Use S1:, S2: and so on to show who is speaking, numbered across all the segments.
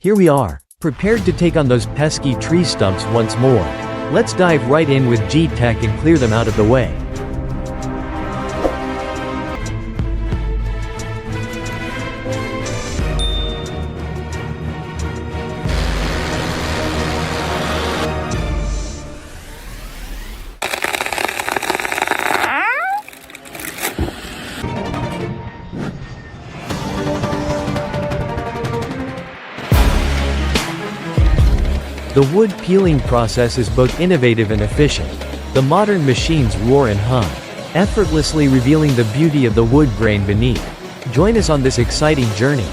S1: Here we are, prepared to take on those pesky tree stumps once more. Let's dive right in with G-Tech and clear them out of the way. The wood peeling process is both innovative and efficient. The modern machines roar and hum, effortlessly revealing the beauty of the wood grain beneath. Join us on this exciting journey.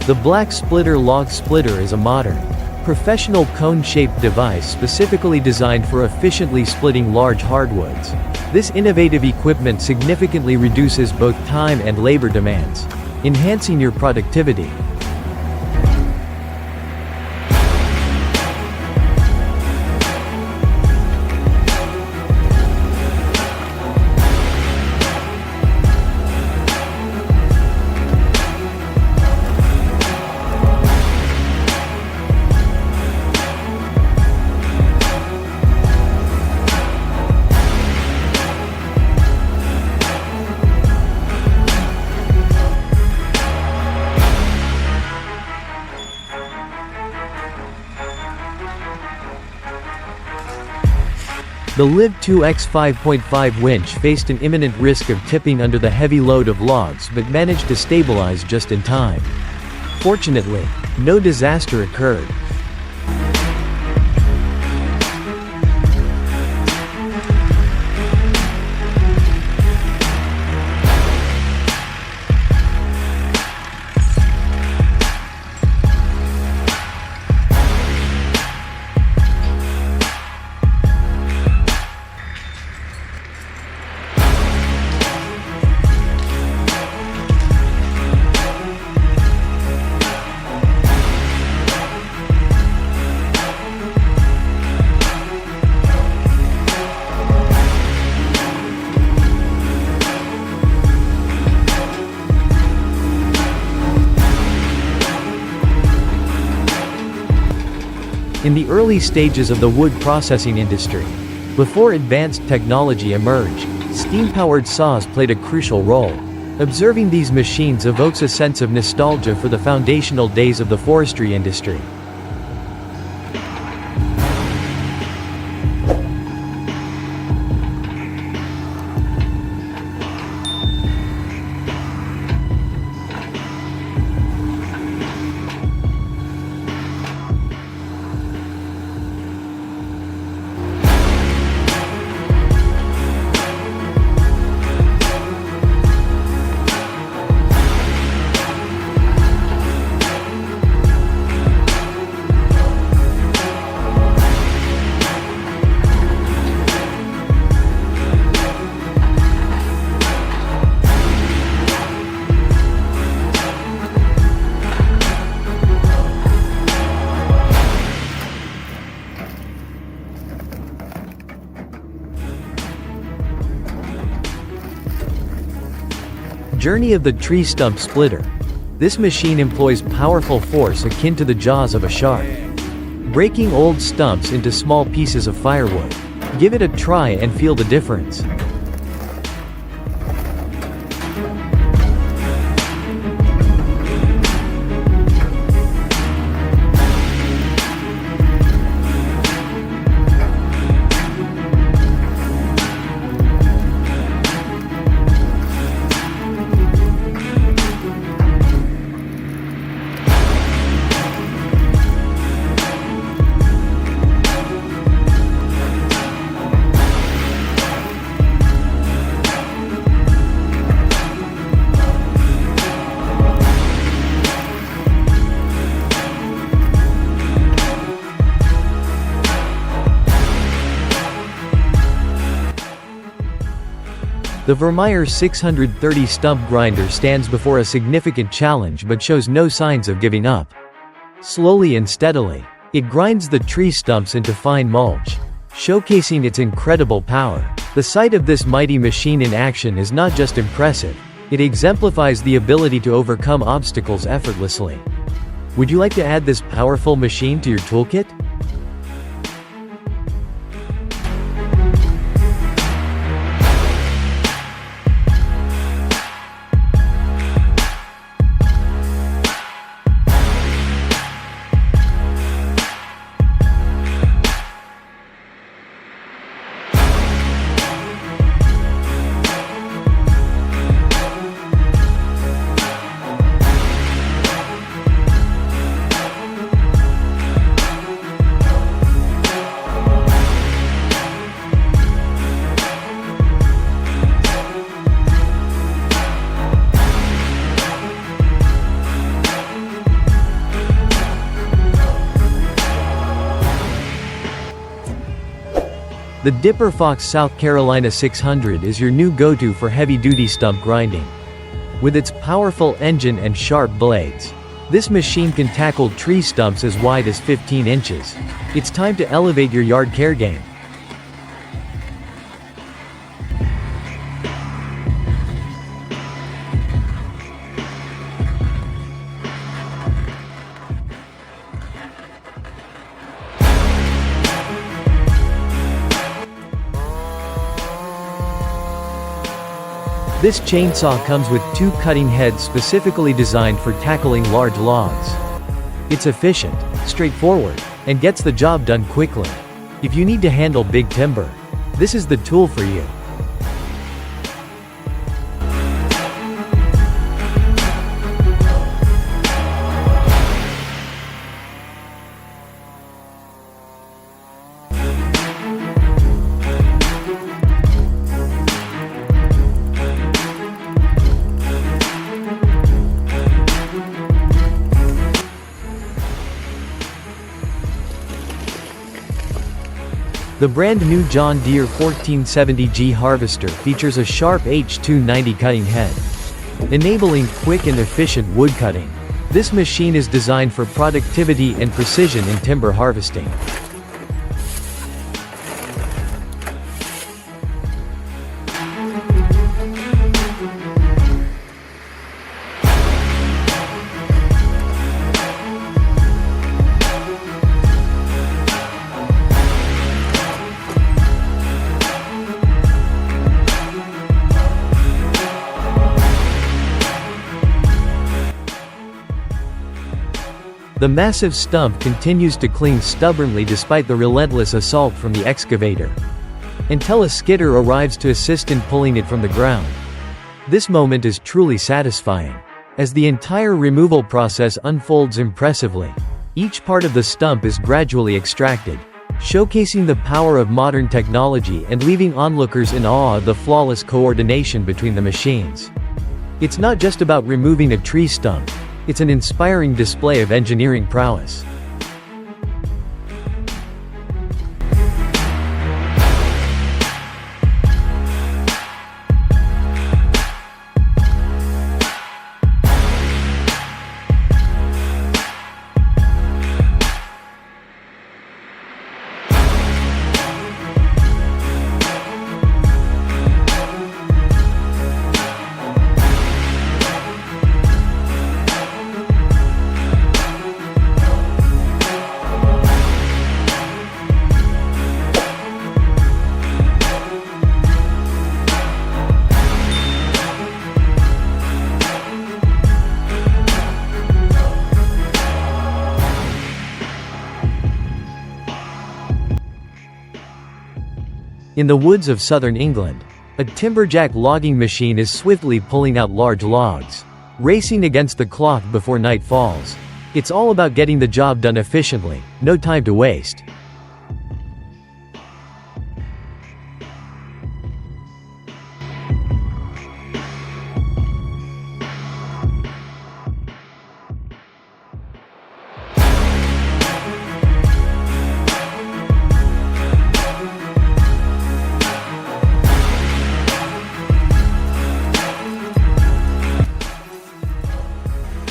S1: The Black Splitter Log Splitter is a modern, professional cone-shaped device specifically designed for efficiently splitting large hardwoods. This innovative equipment significantly reduces both time and labor demands, enhancing your productivity. The Live 2X 5.5 winch faced an imminent risk of tipping under the heavy load of logs but managed to stabilize just in time. Fortunately, no disaster occurred. In the early stages of the wood processing industry, before advanced technology emerged, steam-powered saws played a crucial role. Observing these machines evokes a sense of nostalgia for the foundational days of the forestry industry. Journey of the Tree Stump Splitter. This machine employs powerful force akin to the jaws of a shark, breaking old stumps into small pieces of firewood. Give it a try and feel the difference. The Vermeer 630 stump grinder stands before a significant challenge but shows no signs of giving up. Slowly and steadily, it grinds the tree stumps into fine mulch, showcasing its incredible power. The sight of this mighty machine in action is not just impressive, it exemplifies the ability to overcome obstacles effortlessly. Would you like to add this powerful machine to your toolkit? The Dipper Fox South Carolina 600 is your new go-to for heavy-duty stump grinding. With its powerful engine and sharp blades, this machine can tackle tree stumps as wide as 15 inches. It's time to elevate your yard care game. This chainsaw comes with two cutting heads specifically designed for tackling large logs. It's efficient, straightforward, and gets the job done quickly. If you need to handle big timber, this is the tool for you. The brand new John Deere 1470G harvester features a sharp H290 cutting head, enabling quick and efficient wood cutting. This machine is designed for productivity and precision in timber harvesting. The massive Stump continues to cling stubbornly despite the relentless assault from the excavator, until a skidder arrives to assist in pulling it from the ground. This moment is truly satisfying, as the entire removal process unfolds impressively. Each part of the stump is gradually extracted, showcasing the power of modern technology and leaving onlookers in awe of the flawless coordination between the machines. It's not just about removing a tree stump, it's an inspiring display of engineering prowess. In the woods of southern England, a timberjack logging machine is swiftly pulling out large logs, racing against the clock before night falls. It's all about getting the job done efficiently, no time to waste.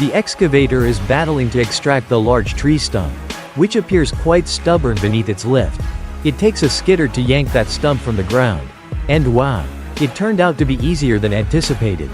S1: The excavator is battling to extract the large tree stump, which appears quite stubborn beneath its lift. It takes a skidder to yank that stump from the ground, And wow, it turned out to be easier than anticipated.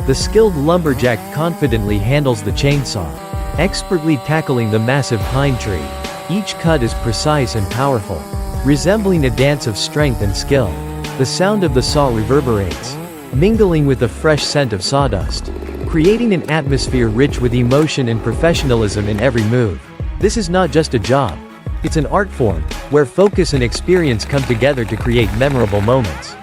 S1: The skilled lumberjack confidently handles the chainsaw, expertly tackling the massive pine tree. Each cut is precise and powerful, resembling a dance of strength and skill. The sound of the saw reverberates, mingling with the fresh scent of sawdust, creating an atmosphere rich with emotion and professionalism in every move. This is not just a job, it's an art form, where focus and experience come together to create memorable moments.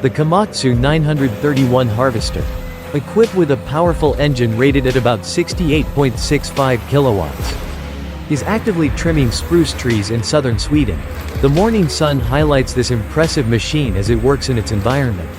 S1: The Komatsu 931 harvester, equipped with a powerful engine rated at about 68.65 kilowatts, is actively trimming spruce trees in southern Sweden. The morning sun highlights this impressive machine as it works in its environment.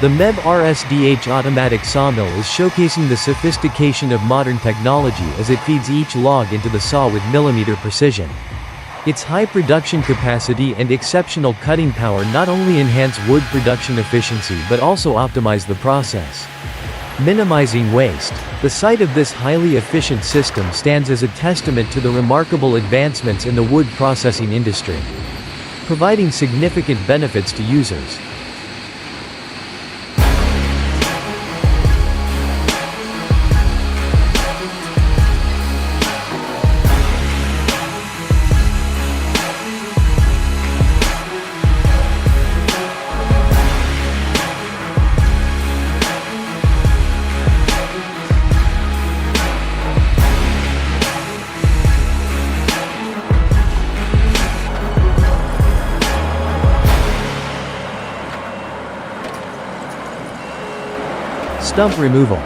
S1: The MEB RSDH automatic sawmill is showcasing the sophistication of modern technology as it feeds each log into the saw with millimeter precision. Its high production capacity and exceptional cutting power not only enhance wood production efficiency but also optimize the process, minimizing waste. The sight of this highly efficient system stands as a testament to the remarkable advancements in the wood processing industry, providing significant benefits to users. Stump removal.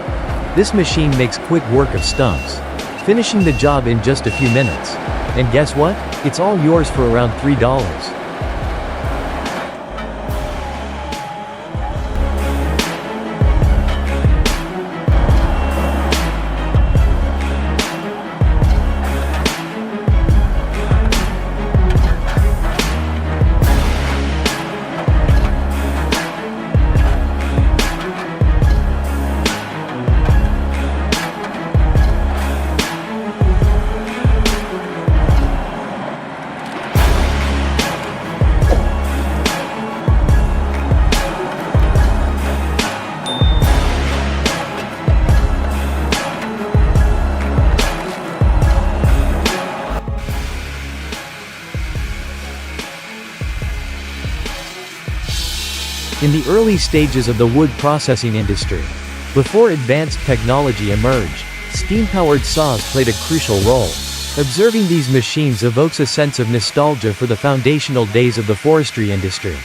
S1: This machine makes quick work of stumps, finishing the job in just a few minutes. And guess what? It's all yours for around $3. In the early stages of the wood processing industry, before advanced technology emerged, steam-powered saws played a crucial role. Observing these machines evokes a sense of nostalgia for the foundational days of the forestry industry.